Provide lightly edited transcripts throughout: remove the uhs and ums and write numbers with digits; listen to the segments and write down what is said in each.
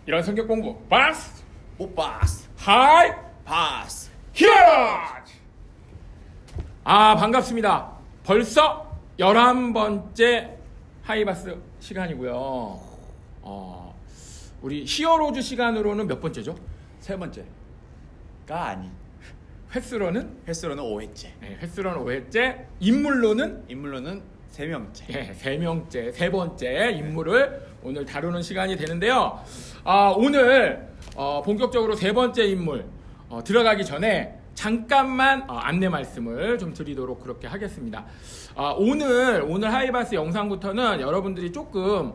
이런 성격 공부 바스 못 봤어. 하이 봤어. 히어로. 반갑습니다. 벌써 11번째 하이바스 시간이고요. 우리 히어로즈 시간으로는 몇 번째죠? 세 번째가 아니. 횟수로는? 횟수로는 5회째. 네, 횟수로는 5회째. 인물로는? 인물로는 3명째. 네, 3명째, 세 번째 인물을 오늘 다루는 시간이 되는데요. 오늘 본격적으로 세 번째 인물 들어가기 전에 잠깐만 안내 말씀을 좀 드리도록 그렇게 하겠습니다. 오늘 하이바스 영상부터는 여러분들이 조금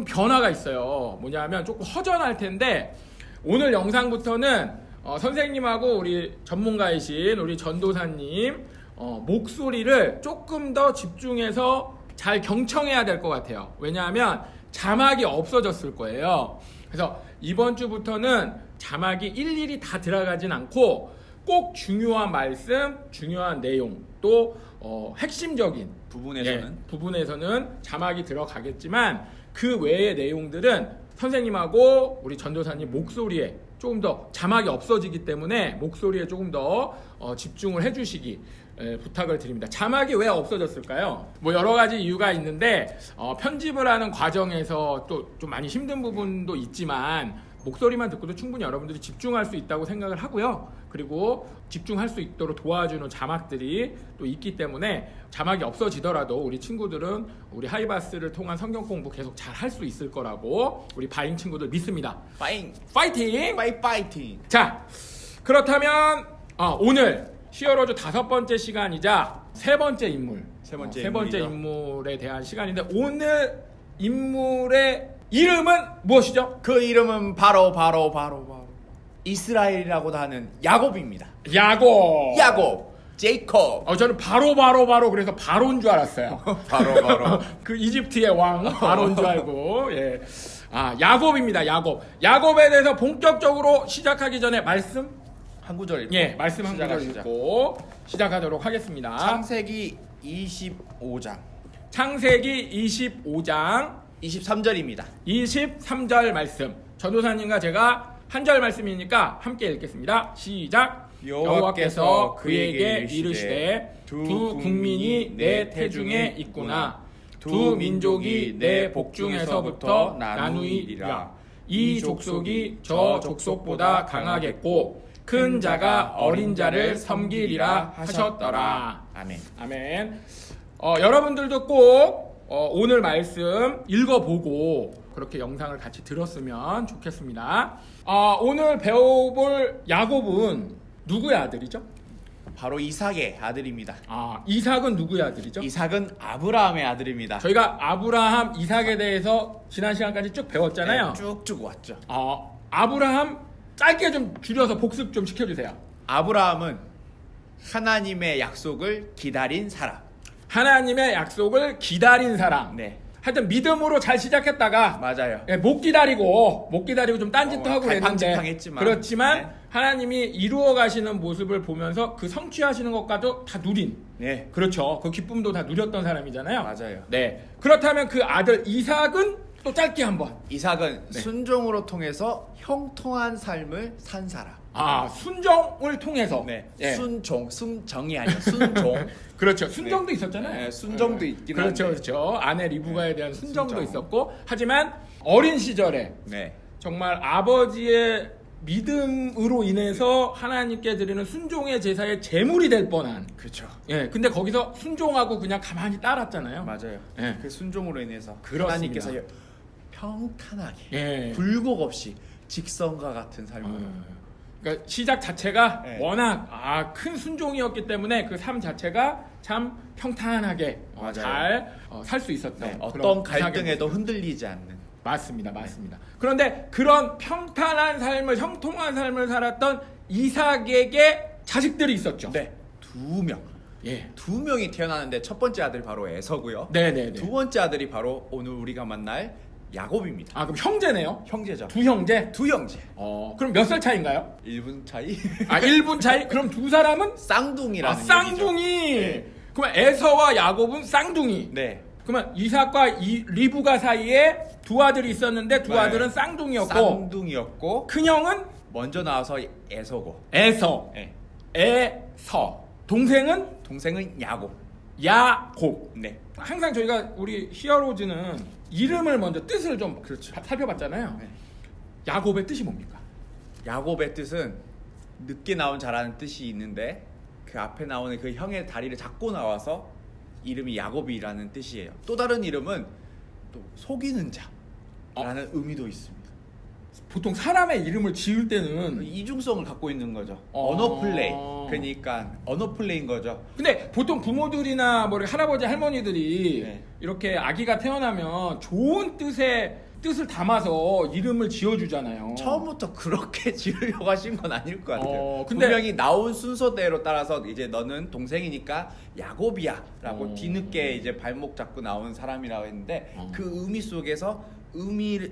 변화가 있어요. 뭐냐면 조금 허전할 텐데 오늘 영상부터는 선생님하고 우리 전문가이신 우리 전도사님 목소리를 조금 더 집중해서 잘 경청해야 될 것 같아요. 왜냐하면 자막이 없어졌을 거예요. 그래서 이번 주부터는 자막이 일일이 다 들어가진 않고 꼭 중요한 말씀, 중요한 내용, 또 핵심적인 부분에서는 자막이 들어가겠지만 그 외의 내용들은 선생님하고 우리 전도사님 목소리에 조금 더 자막이 없어지기 때문에 목소리에 조금 더 집중을 해주시기 부탁을 드립니다. 자막이 왜 없어졌을까요? 뭐 여러 가지 이유가 있는데 편집을 하는 과정에서 또 좀 많이 힘든 부분도 있지만 목소리만 듣고도 충분히 여러분들이 집중할 수 있다고 생각을 하고요. 그리고 집중할 수 있도록 도와주는 자막들이 또 있기 때문에 자막이 없어지더라도 우리 친구들은 우리 하이바스를 통한 성경 공부 계속 잘 할 수 있을 거라고 우리 바잉 친구들 믿습니다. 파이팅! 파이팅! 자, 그렇다면 오늘 히어로즈 5번째 시간이자 세 번째 인물에 대한 시간인데 오늘 인물의 이름은 무엇이죠? 그 이름은 바로 이스라엘이라고도 하는 야곱입니다. 야곱 제이콥. 저는 바로 그래서 바로인 줄 알았어요. 바로 그 이집트의 왕 바로인 줄 알고. 예. 야곱입니다. 야곱에 대해서 본격적으로 시작하기 전에 말씀 한 구절 읽고 말씀 한 구절 읽고 시작하도록 하겠습니다. 창세기 25장 23절입니다. 23절입니다. 23절 말씀. 전도사님과 제가 한 절 말씀이니까 함께 읽겠습니다. 시작. 여호와께서 그에게 이르시되 두 국민이 내 태중에 있구나. 두 민족이 내 복중에서부터 나누이리라. 이 족속이 저 족속보다 강하겠고 큰 자가 어린 자를 섬기리라 하셨더라. 아멘. 여러분들도 꼭 오늘 말씀 읽어보고 그렇게 영상을 같이 들었으면 좋겠습니다. 오늘 배워볼 야곱은 누구의 아들이죠? 바로 이삭의 아들입니다. 이삭은 누구의 아들이죠? 이삭은 아브라함의 아들입니다. 저희가 아브라함, 이삭에 대해서 지난 시간까지 쭉 배웠잖아요. 네, 쭉쭉 왔죠. 아브라함 짧게 좀 줄여서 복습 좀 시켜주세요. 아브라함은 하나님의 약속을 기다린 사람. 하나님의 약속을 기다린 사람. 네. 하여튼 믿음으로 잘 시작했다가 맞아요. 못 기다리고 좀 딴짓도 하고 그랬는데 그렇지만 네. 하나님이 이루어 가시는 모습을 보면서 그 성취하시는 것과도 다 누린. 네. 그렇죠. 그 기쁨도 다 누렸던 사람이잖아요. 맞아요. 네. 그렇다면 그 아들 이삭은 또 짧게 한번. 이삭은 순종으로 통해서 형통한 삶을 산 사람. 순종을 통해서. 네. 순정이 아니라 순종. 그렇죠. 순정도 있었잖아요. 네, 순정도 있긴 한데. 그렇죠. 아내 리브가에 대한 순정도 있었고, 하지만 어린 시절에 정말 아버지의 믿음으로 인해서 하나님께 드리는 순종의 제사의 제물이 될 뻔한. 그렇죠. 근데 거기서 순종하고 그냥 가만히 따랐잖아요. 맞아요. 예. 그 순종으로 인해서 그렇습니다. 하나님께서 평탄하게 예. 굴곡 없이 직선과 같은 삶을 그러니까 시작 자체가 워낙 큰 순종이었기 때문에 그 삶 자체가 참 평탄하게 잘 살 수 있었던 어떤 갈등에도 흔들리지 않는. 맞습니다. 그런데 그런 평탄한 삶을, 형통한 삶을 살았던 이삭에게 자식들이 있었죠. 네, 2명. 두 명이 태어나는데 첫 번째 아들이 바로 에서고요. 네네네. 두 번째 아들이 바로 오늘 우리가 만날 야곱입니다. 그럼 형제네요? 형제죠. 두 형제? 두 형제. 그럼 몇 살 차이인가요? 1분 차이? 1분 차이? 그럼 두 사람은? 쌍둥이라는 쌍둥이! 그러면 에서와 야곱은 쌍둥이. 네. 그러면 이삭과 리브가 사이에 두 아들이 있었는데 두 네. 아들은 쌍둥이였고 쌍둥이였고 큰 형은 먼저 나와서 에서고. 에서. 네. 에서. 동생은 동생은 야곱. 야곱. 네. 항상 저희가 우리 히어로즈는 이름을 먼저 뜻을 좀 그렇죠. 살펴봤잖아요. 네. 야곱의 뜻이 뭡니까? 야곱의 뜻은 늦게 나온 자라는 뜻이 있는데 그 앞에 나오는 그 형의 다리를 잡고 나와서 이름이 야곱이라는 뜻이에요. 또 다른 이름은 또 속이는 자라는 의미도 있습니다. 보통 사람의 이름을 지을 때는 이중성을 갖고 있는 거죠. 어. 언어 플레이. 그러니까 언어 플레이인 거죠. 근데 보통 부모들이나 뭐 할아버지 할머니들이 네. 이렇게 아기가 태어나면 좋은 뜻을 담아서 이름을 지어주잖아요. 처음부터 그렇게 지으려고 하신 건 아닐 것 같아요. 근데 분명히 나온 순서대로 따라서 이제 너는 동생이니까 야곱이야라고 뒤늦게 이제 발목 잡고 나온 사람이라고 했는데 그 의미 속에서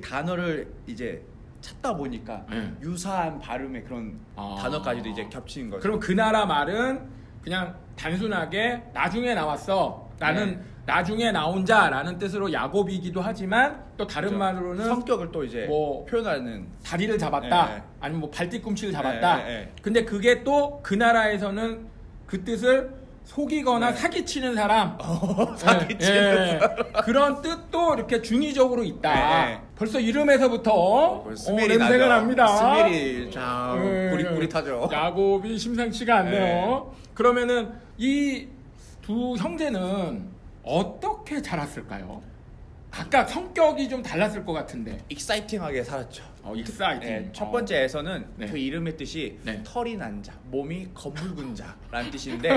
단어를 이제 찾다 보니까 네. 유사한 발음의 그런 단어까지도 이제 겹치는 거죠. 그럼 그 나라 말은 그냥 단순하게 나중에 나왔어. 나는 네. 나중에 나온 자라는 뜻으로 야곱이기도 하지만 또 다른 그렇죠. 말로는 성격을 또 이제 뭐 표현하는 다리를 잡았다. 네. 아니면 뭐 발뒤꿈치를 잡았다. 네. 근데 그게 또 그 나라에서는 그 뜻을 속이거나 네. 사기치는 사람, 사기치는 그런 뜻도 이렇게 중의적으로 있다. 네. 벌써 이름에서부터 스멜이 냄새가 나죠. 납니다. 스멜이 참 네. 구릿구릿하죠. 야곱이 심상치가 않네요. 그러면은 이 두 형제는 어떻게 자랐을까요? 각각 성격이 좀 달랐을 것 같은데. 익사이팅하게 살았죠. 익사이팅. 네, 첫 번째에서는 네. 그 이름의 뜻이 네. 털이 난 자, 몸이 검붉은 자라는 뜻인데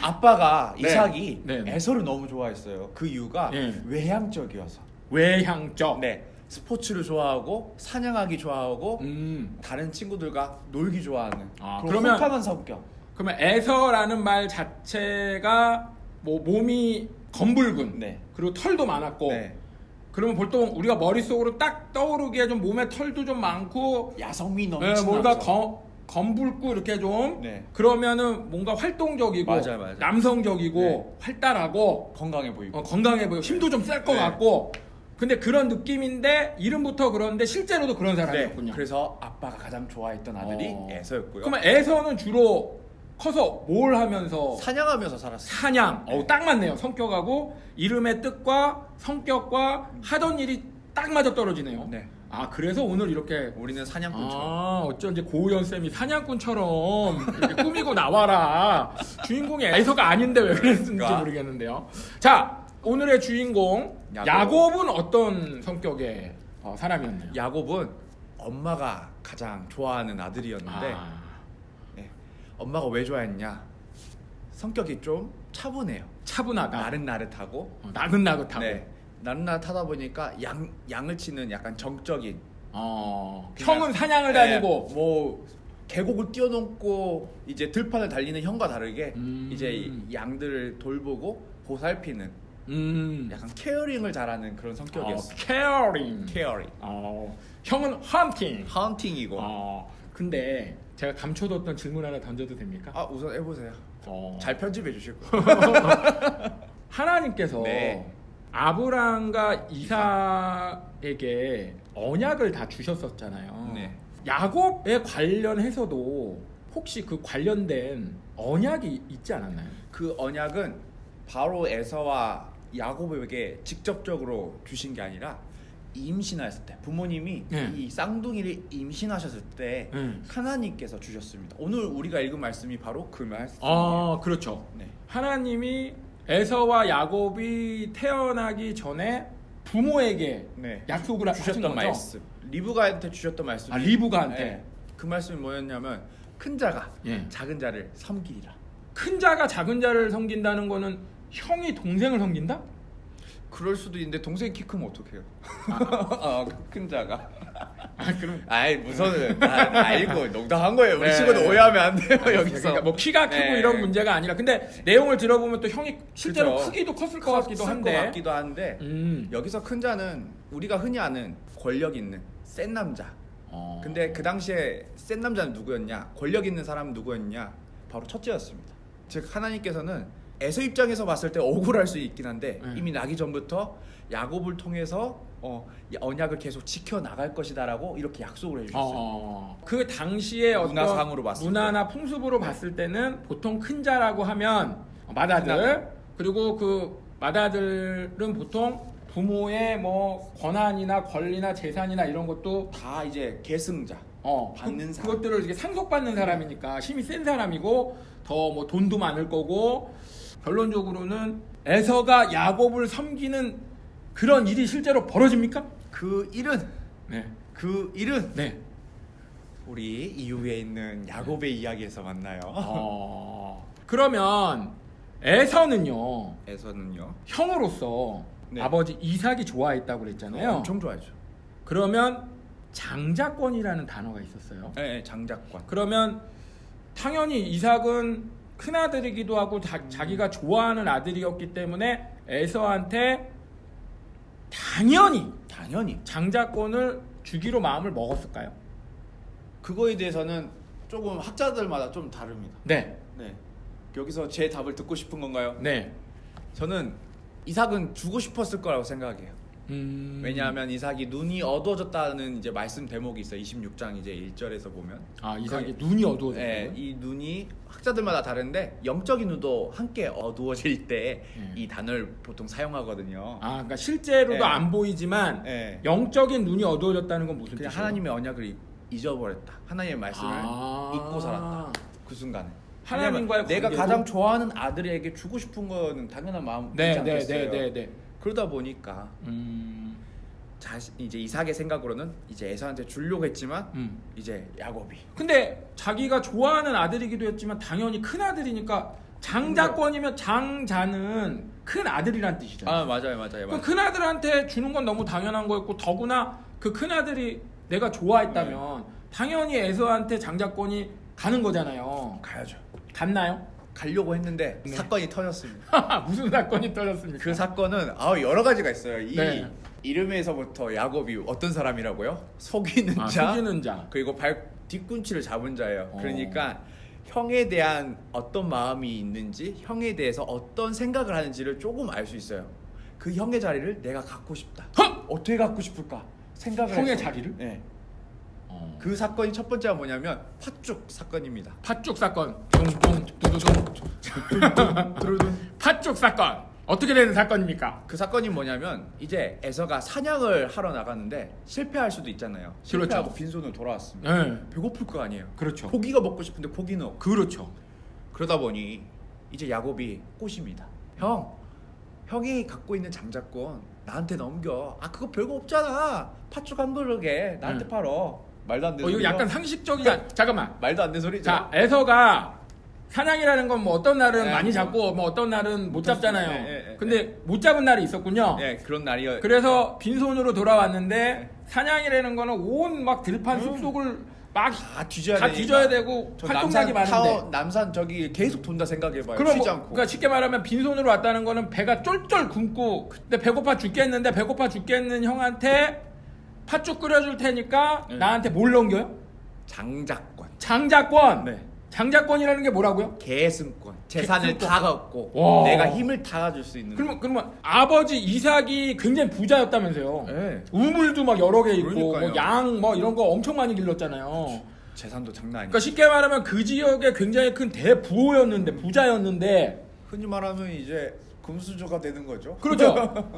아빠가 네. 이삭이 네. 에서를 너무 좋아했어요. 그 이유가 네. 외향적이어서. 외향적. 네, 스포츠를 좋아하고 사냥하기 좋아하고 음. 다른 친구들과 놀기 좋아하는 그런 그러면 호탕한 성격. 그러면 에서라는 말 자체가 뭐 몸이 검붉은 네. 그리고 털도 많았고 네. 그러면 보통 우리가 머릿속으로 딱 떠오르기에 좀 몸에 털도 좀 많고 야성미 네, 넘치는 뭔가 검붉고 이렇게 좀 네. 그러면은 뭔가 활동적이고 맞아요. 남성적이고 네. 활달하고 건강해 보이고. 건강해 보이고 힘도 좀 셀 것 네. 같고 근데 그런 느낌인데 이름부터 그런데 실제로도 그런 네. 사람이었군요. 그래서 아빠가 가장 좋아했던 아들이 에서였고요. 그러면 에서는 주로 커서 뭘 하면서 사냥하면서 살았어요. 사냥. 딱 맞네요. 성격하고 이름의 뜻과 성격과 하던 일이 딱 맞아 떨어지네요. 네. 그래서 오늘 이렇게 우리는 사냥꾼처럼. 어쩐지 고우연 쌤이 사냥꾼처럼 이렇게 꾸미고 나와라. 주인공이 에서가 아닌데 왜 그랬는지 그러니까. 모르겠는데요. 자, 오늘의 주인공 야곱. 야곱은 어떤 성격의 사람이었나요? 야곱은 엄마가 가장 좋아하는 아들이었는데 네. 엄마가 왜 좋아했냐? 성격이 좀 차분해요. 차분하다. 나릇나릇하고. 나긋나긋하고. 네. 나릇나릇하다 보니까 양을 치는 약간 정적인. 형은 사냥을 네, 다니고 뭐 계곡을 뛰어넘고 이제 들판을 달리는 형과 다르게 이제 이 양들을 돌보고 보살피는 약간 케어링을 잘하는 그런 성격이었어. 케어링. 케어링. 형은 헌팅. 헌팅이고. 근데 제가 감춰뒀던 질문 하나 던져도 됩니까? 우선 해보세요. 잘 편집해 주시고. 하나님께서 네. 아브람과 이삭에게 언약을 다 주셨었잖아요. 네. 야곱에 관련해서도 혹시 그 관련된 언약이 있지 않았나요? 그 언약은 바로 에서와 야곱에게 직접적으로 주신 게 아니라 임신하셨을 때 부모님이 네. 이 쌍둥이를 임신하셨을 때 하나님께서 주셨습니다. 오늘 우리가 읽은 말씀이 바로 그 말씀이에요. 그렇죠. 네. 하나님이 에서와 야곱이 태어나기 전에 부모에게 네. 약속을 하신 주셨던 거죠? 말씀. 리브가한테 주셨던 말씀. 리브가한테. 그 말씀이 뭐였냐면 큰 자가 예. 작은 자를 섬기리라. 큰 자가 작은 자를 섬긴다는 거는 형이 동생을 섬긴다? 그럴 수도 있는데 동생이 키 크면 어떡해요? 큰 자가. 그럼 무슨 알고 농담한 거예요. 우리 네. 친구도 오해하면 안 돼요. 여기서. 그러니까 뭐 키가 크고 네. 이런 문제가 아니라 근데 내용을 들어보면 또 형이 실제로 그죠. 크기도 컸을 것 같기도 한데 여기서 큰 자는 우리가 흔히 아는 권력 있는 센 남자. 근데 그 당시에 센 남자는 누구였냐? 권력 있는 사람은 누구였냐? 바로 첫째였습니다. 즉 하나님께서는 에서 입장에서 봤을 때 억울할 수 있긴 한데 네. 이미 나기 전부터 야곱을 통해서 언약을 계속 지켜 나갈 것이다라고 이렇게 약속을 해주셨어요. 그 당시에 문화상으로 어떤 봤을 문화나 풍습으로 봤을 때는 보통 큰 자라고 하면 맏아들, 그리고 그 맏아들은 보통 부모의 뭐 권한이나 권리나 재산이나 이런 것도 다 이제 계승자. 받는 사람. 그것들을 이렇게 상속받는 사람이니까 힘이 센 사람이고 더 뭐 돈도 많을 거고, 결론적으로는 에서가 야곱을 섬기는 그런 일이 실제로 벌어집니까? 그 일은 네. 네. 우리 이후에 있는 야곱의 이야기에서 만나요. 그러면 에서는요, 에서는요. 형으로서 네. 아버지 이삭이 좋아했다고 그랬잖아요. 엄청 좋아하죠. 그러면 장자권이라는 단어가 있었어요. 네, 장자권. 그러면 당연히 이삭은 큰 아들이기도 하고 자기가 좋아하는 아들이었기 때문에 에서한테 당연히 장자권을 주기로 마음을 먹었을까요? 그거에 대해서는 조금 학자들마다 좀 다릅니다. 네. 네. 여기서 제 답을 듣고 싶은 건가요? 네. 저는 이삭은 주고 싶었을 거라고 생각해요. 왜냐하면 이삭이 눈이 어두워졌다는 이제 말씀 대목이 있어요. 26장 이제 1절에서 보면. 이삭이 눈이 어두워졌어요. 네, 이 눈이 학자들마다 다른데 영적인 눈도 함께 어두워질 때 이 단어를 보통 사용하거든요. 그러니까 실제로도 네. 안 보이지만 네. 영적인 눈이 어두워졌다는 건 무슨 그냥 뜻이에요? 하나님의 언약을 잊어버렸다. 하나님의 말씀을 잊고 살았다. 그 순간에. 하나님과의 내가 관계도- 가장 좋아하는 아들에게 주고 싶은 거는 당연한 마음이지 않겠어요. 네. 그러다 보니까 이제 이삭의 생각으로는 이제 에서한테 주려고 했지만 이제 야곱이. 근데 자기가 좋아하는 아들이기도 했지만 당연히 큰 아들이니까 장자권이면 장자는 큰 아들이란 뜻이잖아요. 맞아요. 그럼 큰 아들한테 주는 건 너무 당연한 거였고, 더구나 그 큰 아들이 내가 좋아했다면 당연히 에서한테 장자권이 가는 거잖아요. 가야죠. 갔나요? 가려고 했는데 네. 사건이 터졌습니다. 무슨 사건이 터졌습니까? 그 사건은 여러 가지가 있어요. 이 네. 이름에서부터 야곱이 어떤 사람이라고요? 속이는 자, 속이는 자. 그리고 뒤꿈치를 잡은 자예요. 어. 그러니까 형에 대한 어떤 마음이 있는지, 형에 대해서 어떤 생각을 하는지를 조금 알 수 있어요. 그 형의 자리를 내가 갖고 싶다. 어떻게 갖고 싶을까? 생각을 형의 했어요. 자리를? 네. 그 사건이 첫 번째가 뭐냐면 팥죽 사건입니다. 팥죽 사건. 둥둥 두두둥. 팥죽 사건. 어떻게 되는 사건입니까? 그 사건이 뭐냐면 이제 에서가 사냥을 하러 나갔는데 실패할 수도 있잖아요. 실패하고 그렇죠. 빈손으로 돌아왔습니다. 네. 배고플 거 아니에요. 그렇죠. 고기가 먹고 싶은데 고기는 없고. 그렇죠. 그러다 보니 이제 야곱이 꼬십니다. 형이 갖고 있는 장자권 나한테 넘겨. 그거 별거 없잖아. 팥죽 한 그릇에 나한테 팔어. 말도 안 되는 이거 소리죠. 약간 상식적이지 잠깐만. 말도 안 되는 소리죠. 자, 에서가 사냥이라는 건 뭐 어떤 날은 네, 많이 뭐. 잡고 뭐 어떤 날은 못 잡잖아요. 네. 근데 못 잡은 날이 있었군요. 네, 그런 날이요. 그래서 빈손으로 돌아왔는데 사냥이라는 거는 온 막 들판 숲속을 막 다 뒤져야 다 되니까. 뒤져야 되고 저 활동량이 많은데. 남산 저기 계속 돈다 생각해봐요. 그럼 쉬지 않고. 그러니까 쉽게 말하면 빈손으로 왔다는 거는 배가 쫄쫄 굶고, 근데 배고파 죽겠는 형한테 팥죽 끓여줄 테니까 네. 나한테 뭘 넘겨요? 장자권. 장자권. 네. 장자권이라는 게 뭐라고요? 계승권. 재산을 계승권. 다 갖고 와. 내가 힘을 다 가질 수 있는. 그러면 아버지 이삭이 굉장히 부자였다면서요? 네. 우물도 막 여러 개 있고 그러니까요. 뭐 양 뭐 이런 거 엄청 많이 길렀잖아요. 재산도 장난 아니에요. 그러니까 쉽게 말하면 그 지역에 굉장히 큰 대부호였는데, 부자였는데. 흔히 말하면 이제 금수저가 되는 거죠. 그렇죠.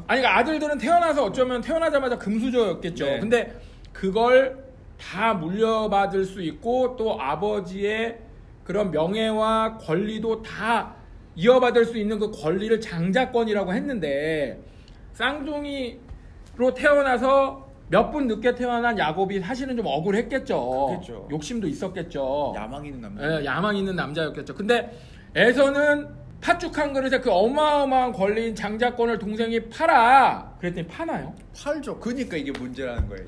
아니 그러니까 아들들은 태어나서 어쩌면 태어나자마자 금수저였겠죠. 네. 근데 그걸 다 물려받을 수 있고 또 아버지의 그런 명예와 권리도 다 이어받을 수 있는 그 권리를 장자권이라고 했는데, 쌍둥이로 태어나서 몇 분 늦게 태어난 야곱이 사실은 좀 억울했겠죠. 그렇겠죠. 욕심도 있었겠죠. 야망 있는 남자. 예, 야망 있는 남자였겠죠. 근데 에서는 팥죽 한 그릇에 그 어마어마한 권리인 장자권을 동생이 팔아. 그랬더니 파나요? 팔죠. 그러니까 이게 문제라는 거예요.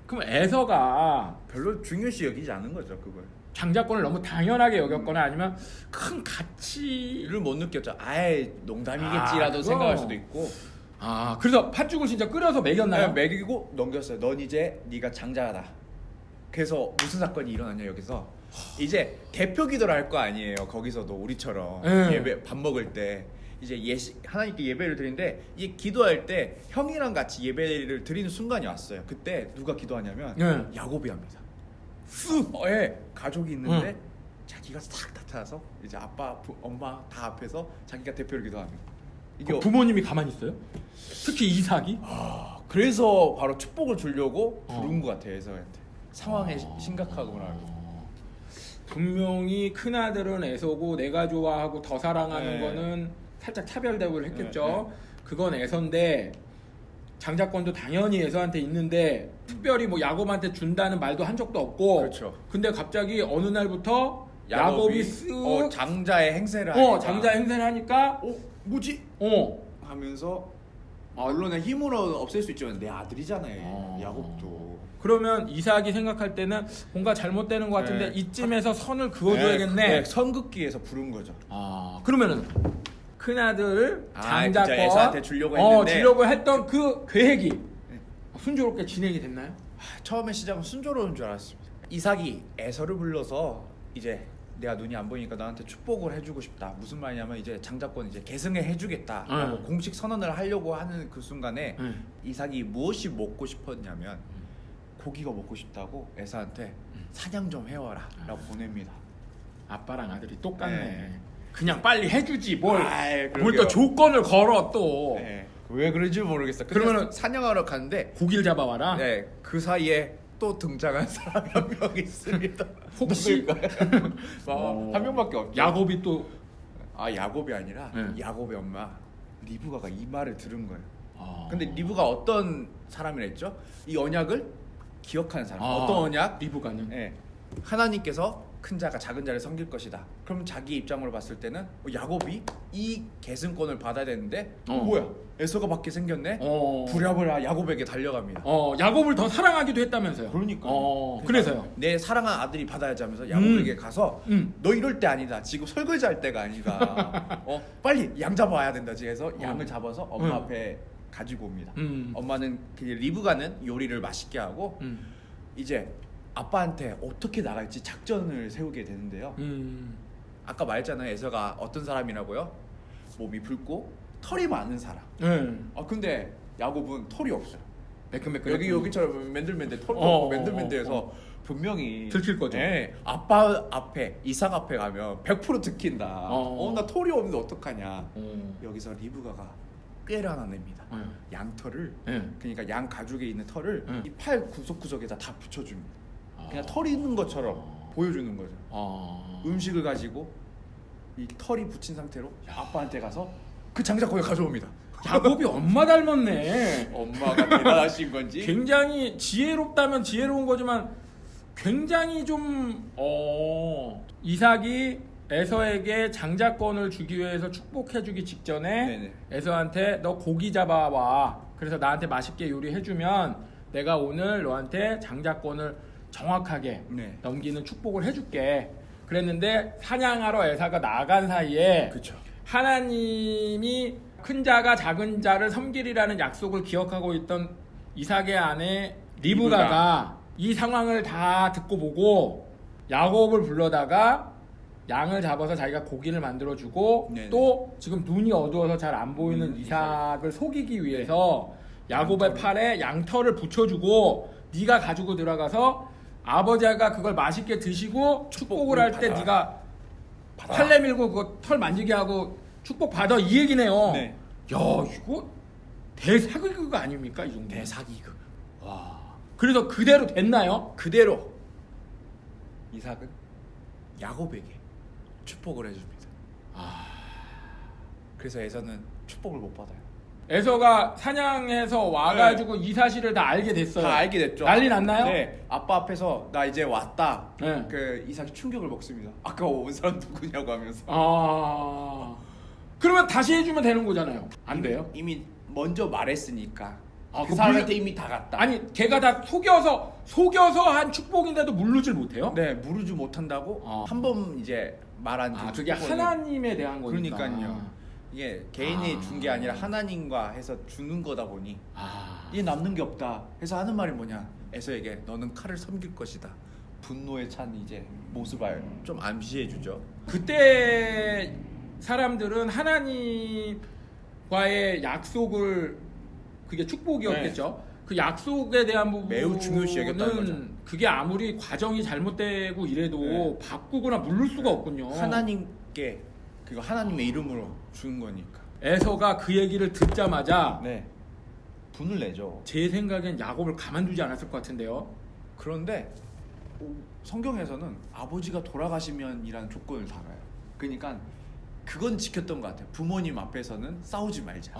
그럼 에서가 별로 중요시 여기지 않은 거죠, 그걸. 장자권을 너무 당연하게 여겼거나 아니면 큰 가치. 이를 못 느꼈죠. 아예 농담이겠지라도 그거. 생각할 수도 있고. 그래서 팥죽을 진짜 끓여서 먹였나요? 먹이고 넘겼어요. 넌 이제 네가 장자다. 그래서 무슨 사건이 일어났냐 여기서 이제 대표 기도를 할 거 아니에요. 거기서도 우리처럼 네. 예배 밥 먹을 때 이제 하나님께 예배를 드리는데 이 기도할 때 형이랑 같이 예배를 드리는 순간이 왔어요. 그때 누가 기도하냐면 네. 야곱이 합니다. 예, 가족이 있는데 자기가 싹 나타나서 이제 아빠, 엄마 다 앞에서 자기가 대표를 기도합니다. 이게 부모님이 가만히 있어요? 특히 이삭이? 그래서 바로 축복을 주려고 어. 부른 것 같아요. 에서한테 상황에 심각하구나. 분명히 큰아들은 에서고 내가 좋아하고 더 사랑하는 네. 거는 살짝 차별 대우를 했겠죠. 네. 그건 에서인데 장자권도 당연히 에서한테 있는데 특별히 뭐 야곱한테 준다는 말도 한 적도 없고. 그렇죠. 근데 갑자기 어느 날부터 야곱이 쓱 장자의 행세를 하니까 장자 행세를 하니까 뭐지? 어 하면서 물론 힘으로 없앨 수 있지만 내 아들이잖아요. 야곱도. 그러면 이삭이 생각할 때는 뭔가 잘못되는 것 같은데 네. 이쯤에서 선을 그어줘야겠네. 선긋기에서 부른 거죠. 그러면은 큰아들 장자권 진짜 에서한테 주려고 했는데 주려고 했던 그 계획이 순조롭게 진행이 됐나요? 처음에 시작은 순조로운 줄 알았습니다. 이삭이 에서를 불러서 이제 내가 눈이 안 보이니까 너한테 축복을 해주고 싶다. 무슨 말이냐면 이제 장자권 이제 계승을 해주겠다라고 공식 선언을 하려고 하는 그 순간에 이삭이 무엇이 먹고 싶었냐면 고기가 먹고 싶다고 에서한테 사냥 좀 해와라라고 보냅니다. 아빠랑 아들이 똑같네. 네. 그냥 빨리 해주지 뭘 그러게요. 또 조건을 걸어 또. 네. 왜 그런지 모르겠어. 그러면은 사냥하러 갔는데 고기를 잡아와라. 네, 그 사이에 또 등장한 사람이 한 명 있습니다. 혹시? 누굴까요? 한 명밖에 없죠. 야곱이 또 야곱이 아니라 네. 야곱의 엄마 리브가가 이 말을 들은 거예요. 아. 근데 리브가 어떤 사람이랬죠? 이 언약을 기억하는 사람. 어떤 언약? 리브가는 네. 하나님께서 큰 자가 작은 자를 섬길 것이다. 그럼 자기 입장으로 봤을 때는 야곱이 이 계승권을 받아야 되는데 뭐야? 에서가 받게 생겼네. 부랴부랴 야곱에게 달려갑니다. 야곱을 더 사랑하기도 했다면서요. 그러니까. 그래서요. 내 사랑한 아들이 받아야지 하면서 야곱에게 가서 너 이럴 때 아니다. 지금 설거지 할 때가 아니다. 빨리 양 잡아야 된다. 해서 양을 잡아서 엄마 앞에 가지고 옵니다. 엄마는 그 리브가는 요리를 맛있게 하고 이제 아빠한테 어떻게 나갈지 작전을 세우게 되는데요. 아까 말했잖아요. 에서가 어떤 사람이라고요? 몸이 붉고 털이 많은 사람. 근데 야곱은 털이 없어요. 매끈매끈. 여기처럼 맨들맨들 털이 없고 맨들맨들해서 분명히 들킬 거죠. 네, 아빠 앞에 이삭 앞에 가면 100% 들킨다. 나 털이 없는데 어떡하냐. 여기서 리브가가 꾀를 하나 냅니다. 양털을 그러니까 양 가죽에 있는 털을 이 팔 구석구석에다 다 붙여줍니다. 그냥 털이 있는 것처럼 보여주는 거죠. 음식을 가지고 이 털이 붙인 상태로 아빠한테 가서 그 장자권을 가져옵니다. 야곱이 엄마 닮았네. 엄마가 대단하신 건지. 굉장히 지혜롭다면 지혜로운 거지만 굉장히 좀 이삭이 에서에게 장자권을 주기 위해서 축복해주기 직전에 네네. 에서한테 너 고기 잡아와. 그래서 나한테 맛있게 요리해주면 내가 오늘 너한테 장자권을 정확하게 넘기는 축복을 해줄게. 그랬는데 사냥하러 에서가 나간 사이에 그렇죠. 하나님이 큰 자가 작은 자를 섬기리라는 약속을 기억하고 있던 이삭의 아내 리브가가 이 상황을 다 듣고 보고 야곱을 불러다가 양을 잡아서 자기가 고기를 만들어주고 또 지금 눈이 어두워서 잘 안 보이는 이삭을 속이기 위해서 야곱의 팔에 양털을 붙여주고 네가 가지고 들어가서 아버지가 그걸 맛있게 드시고 축복을 할 때 네가 팔 내밀고 그거 털 만지게 하고 축복 받아 이 얘기네요. 네. 야 이거 대사기극 아닙니까 이 정도? 대사기극. 와. 그래서 그대로 됐나요? 그대로 이삭은 야곱에게 축복을 해줍니다. 그래서 에서는 축복을 못 받아요. 에서가 사냥해서 와가지고 이 사실을 다 알게 됐어요. 다 알게 됐죠. 난리 났나요? 네. 아빠 앞에서 나 이제 왔다. 네. 그 이삭이 충격을 먹습니다. 아까 온 사람 누구냐고 하면서. 그러면 다시 해주면 되는 거잖아요. 안 돼요? 이미 먼저 말했으니까. 그 그 사람한테 이미 다 갔다. 아니 걔가 다 속여서 한 축복인데도 물르질 못해요? 네, 무르지 못한다고 한 번 이제 말한 그게 하나님에 대한 거니까. 그러니까요. 이게 개인이 준 게 아니라 하나님과 해서 주는 거다 보니 이게 남는 게 없다 해서 하는 말이 뭐냐. 에서에게 너는 칼을 섬길 것이다. 분노에 찬 이제 모습을 좀 암시해주죠. 그때 사람들은 하나님과의 약속을 그게 축복이었겠죠. 그 약속에 대한 부분은 매우 중요시 여겼다는 거죠. 그게 아무리 과정이 잘못되고 이래도 바꾸거나 물을 수가 없군요. 하나님께 그거 하나님의 이름으로 준 거니까. 에서가 그 얘기를 듣자마자 네. 분을 내죠. 제 생각엔 야곱을 가만두지 않았을 것 같은데요. 그런데 성경에서는 아버지가 돌아가시면이라는 조건을 달아요. 그러니까 그건 지켰던 것 같아요. 부모님 앞에서는 싸우지 말자.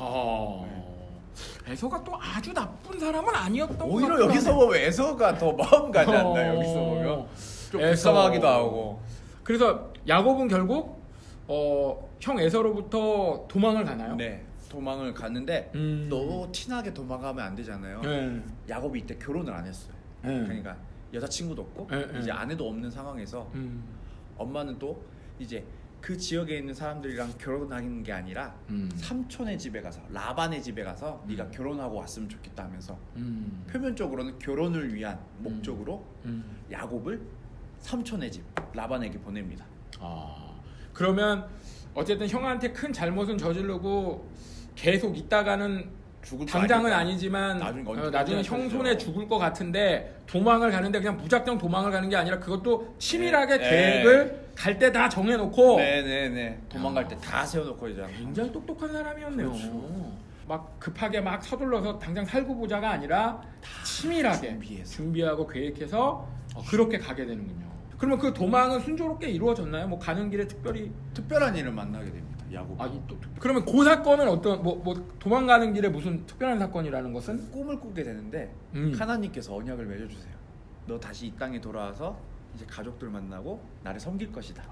에서가 또 아주 나쁜 사람은 아니었던 것 오히려 같기도 여기서 하네. 보면 에서가 더 마음 가지 않나. 여기서 보면 좀 에서. 불쌍하기도 하고. 그래서 야곱은 결국 형 에서로부터 도망을 가나요? 네. 도망을 갔는데 너무 티나게 도망가면 안 되잖아요. 네. 야곱이 이때 결혼을 안 했어요. 네. 그러니까 여자친구도 없고 네. 이제 아내도 없는 상황에서 엄마는 또 이제 그 지역에 있는 사람들이랑 결혼하는 게 아니라 삼촌의 집에 가서 라반의 집에 가서 네가 결혼하고 왔으면 좋겠다 하면서 표면적으로는 결혼을 위한 목적으로 야곱을 삼촌의 집 라반에게 보냅니다. 그러면 어쨌든 형한테 큰 잘못은 저지르고 계속 있다가는 죽을 거 당장은 아니까. 아니지만 나중에 나중에 형 손에 죽을 것 같은데 도망을 가는데 그냥 무작정 도망을 가는 게 아니라 그것도 치밀하게 네. 계획을 갈 때 다 정해놓고 네네네. 도망갈 때 다 세워놓고 이제 굉장히 똑똑한 사람이었네요. 그렇죠. 막 급하게 막 서둘러서 당장 살고 보자가 아니라 치밀하게 준비하고 계획해서 그렇게 가게 되는군요. 그러면 그 도망은 순조롭게 이루어졌나요? 뭐 가는 길에 특별한 일을 만나게 됩니다. 야곱. 그러면 그 사건은 어떤 뭐 도망가는 길에 무슨 특별한 사건이라는 것은 꿈을 꾸게 되는데 하나님께서 언약을 맺어주세요. 너 다시 이 땅에 돌아와서 이제 가족들 만나고 나를 섬길 것이다.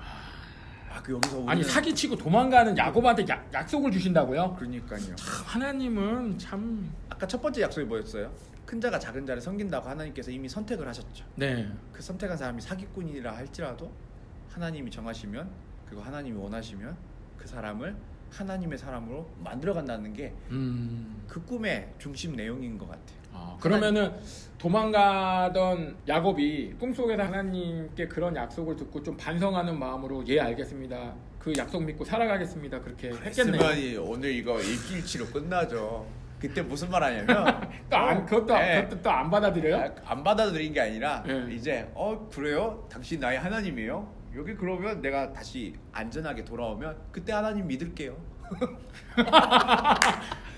그 여기서 아니 사기치고 도망가는 야곱한테 약속을 주신다고요? 그러니까요. 참 하나님은 참 아까 첫 번째 약속이 뭐였어요? 큰 자가 작은 자를 섬긴다고 하나님께서 이미 선택을 하셨죠. 네. 그 선택한 사람이 사기꾼이라 할지라도 하나님이 정하시면 그리고 하나님이 원하시면 그 사람을 하나님의 사람으로 만들어간다는 게 그 꿈의 중심 내용인 것 같아요. 그러면은 도망가던 야곱이 꿈속에서 하나님께 그런 약속을 듣고 좀 반성하는 마음으로 예 알겠습니다. 그 약속 믿고 살아가겠습니다. 그렇게 했겠네요. 그랬으면 오늘 이거 일기일치로 끝나죠. 그때 무슨 말 하냐면 그것도 또 안 받아들여요? 안 받아들인 게 아니라 네. 이제 그래요? 당신 나의 하나님이에요? 여기 그러면 내가 다시 안전하게 돌아오면 그때 하나님 믿을게요.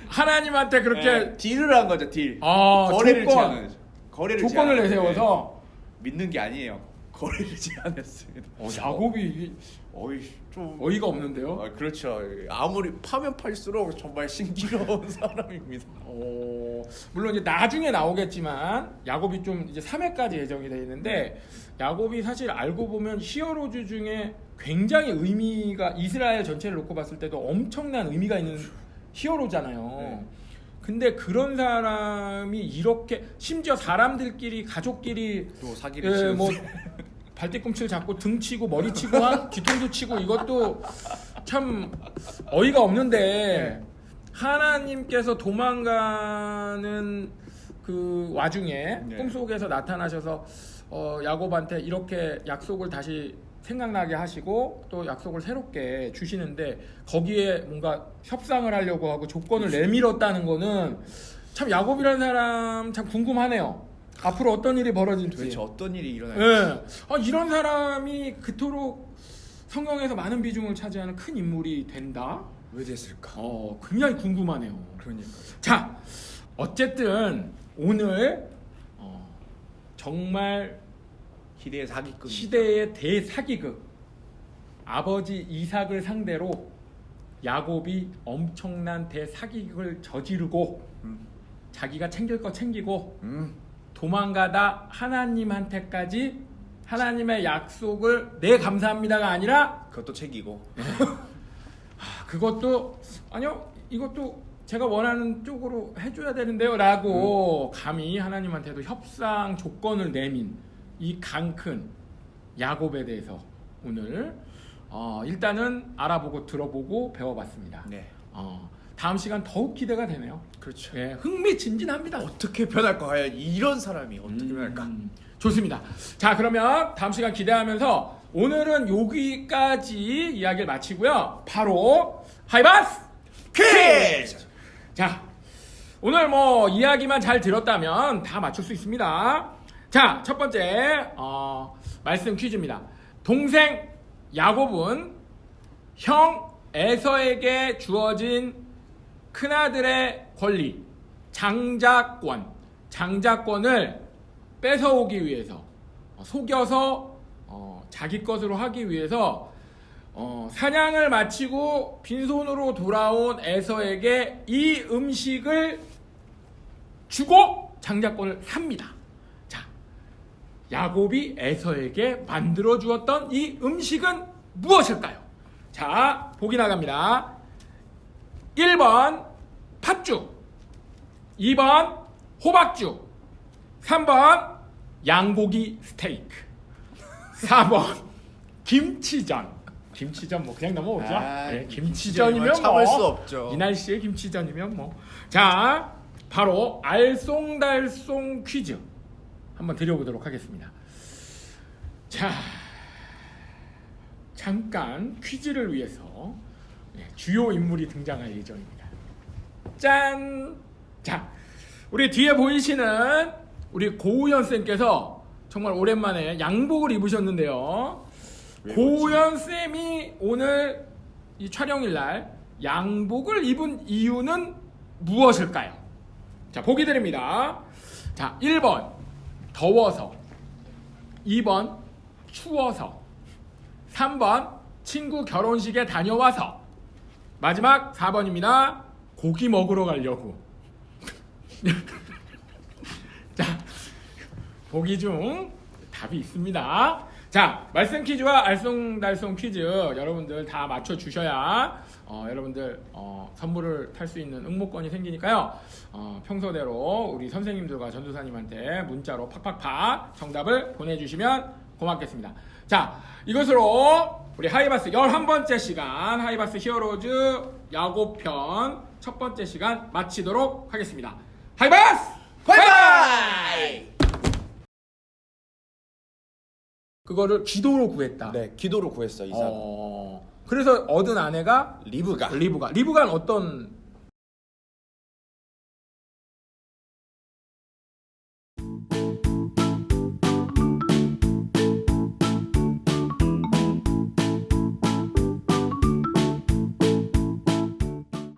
하나님한테 그렇게 딜을 한 거죠. 딜. 거래를 제안한 거죠. 조건을 내세워서 믿는 게 아니에요. 거래를 제안했습니다. 야곱이 좀 어이가 없는데요? 그렇죠. 아무리 파면 팔수록 정말 신기로운 사람입니다. 물론 이제 나중에 나오겠지만 야곱이 좀 이제 3회까지 예정이 되어 있는데 야곱이 사실 알고 보면 히어로즈 중에 굉장히 의미가 이스라엘 전체를 놓고 봤을 때도 엄청난 의미가 있는 히어로잖아요. 근데 그런 사람이 이렇게 심지어 사람들끼리 가족끼리 또 사기를 치는 뭐 발뒤꿈치를 잡고 등치고 머리치고 뒤통수 치고 이것도 참 어이가 없는데 하나님께서 도망가는 그 와중에 꿈속에서 나타나셔서 야곱한테 이렇게 약속을 다시 생각나게 하시고 또 약속을 새롭게 주시는데 거기에 뭔가 협상을 하려고 하고 조건을 내밀었다는 거는 참 야곱이라는 사람 참 궁금하네요. 앞으로 어떤 일이 벌어질지. 도대체 어떤 일이 일어날지. 이런 사람이 그토록 성경에서 많은 비중을 차지하는 큰 인물이 된다? 왜 됐을까? 굉장히 궁금하네요. 그러니까. 자, 어쨌든 오늘 정말 시대의 대사기극 아버지 이삭을 상대로 야곱이 엄청난 대사기극을 저지르고 자기가 챙길 거 챙기고 도망가다 하나님한테까지 하나님의 약속을 네 감사합니다가 아니라 그것도 챙기고 그것도 아니요 이것도 제가 원하는 쪽으로 해줘야 되는데요 라고 감히 하나님한테도 협상 조건을 내민 이 강큰 야곱에 대해서 오늘 일단은 알아보고 들어보고 배워봤습니다. 다음 시간 더욱 기대가 되네요. 그렇죠. 예, 흥미진진합니다. 어떻게 변할까? 과연 이런 사람이 어떻게 변할까? 좋습니다. 자, 그러면 다음 시간 기대하면서 오늘은 여기까지 이야기를 마치고요. 바로 하이바스 퀴즈! 자, 오늘 뭐 이야기만 잘 들었다면 다 맞출 수 있습니다. 자, 첫 번째 말씀 퀴즈입니다. 동생 야곱은 형 에서에게 주어진 큰아들의 권리, 장자권을 뺏어오기 위해서 속여서 자기 것으로 하기 위해서 사냥을 마치고 빈손으로 돌아온 에서에게 이 음식을 주고 장자권을 삽니다. 자, 야곱이 에서에게 만들어 주었던 이 음식은 무엇일까요? 자, 보기 나갑니다. 1번 팥죽, 2번 호박죽, 3번 양고기 스테이크, 4번 김치전. 김치전 뭐 그냥 넘어오죠. 네, 김치전이면 참을 뭐 수 없죠. 이 날씨에 김치전이면 뭐. 자, 바로 알쏭달쏭 퀴즈 한번 드려보도록 하겠습니다. 자, 잠깐 퀴즈를 위해서 주요 인물이 등장할 예정입니다. 짠! 자, 우리 뒤에 보이시는 우리 고우현 쌤께서 정말 오랜만에 양복을 입으셨는데요. 고우현 쌤이 오늘 이 촬영일 날 양복을 입은 이유는 무엇일까요? 자, 보기 드립니다. 자, 1번 더워서, 2번 추워서, 3번 친구 결혼식에 다녀와서, 마지막 4번입니다. 고기 먹으러 가려고. 자, 보기 중 답이 있습니다. 자, 말씀 퀴즈와 알쏭달쏭 퀴즈 여러분들 다 맞춰주셔야 여러분들 선물을 탈 수 있는 응모권이 생기니까요. 평소대로 우리 선생님들과 전도사님한테 문자로 팍팍팍 정답을 보내주시면 고맙겠습니다. 자, 이것으로 우리 하이바스 11번째 시간 하이바스 히어로즈 야곱편 첫 번째 시간 마치도록 하겠습니다. 하이바스! 바이바이! 그거를 기도로 구했다. 네, 기도로 구했어, 이삭. 그래서 얻은 아내가 리브가. 리브가는 어떤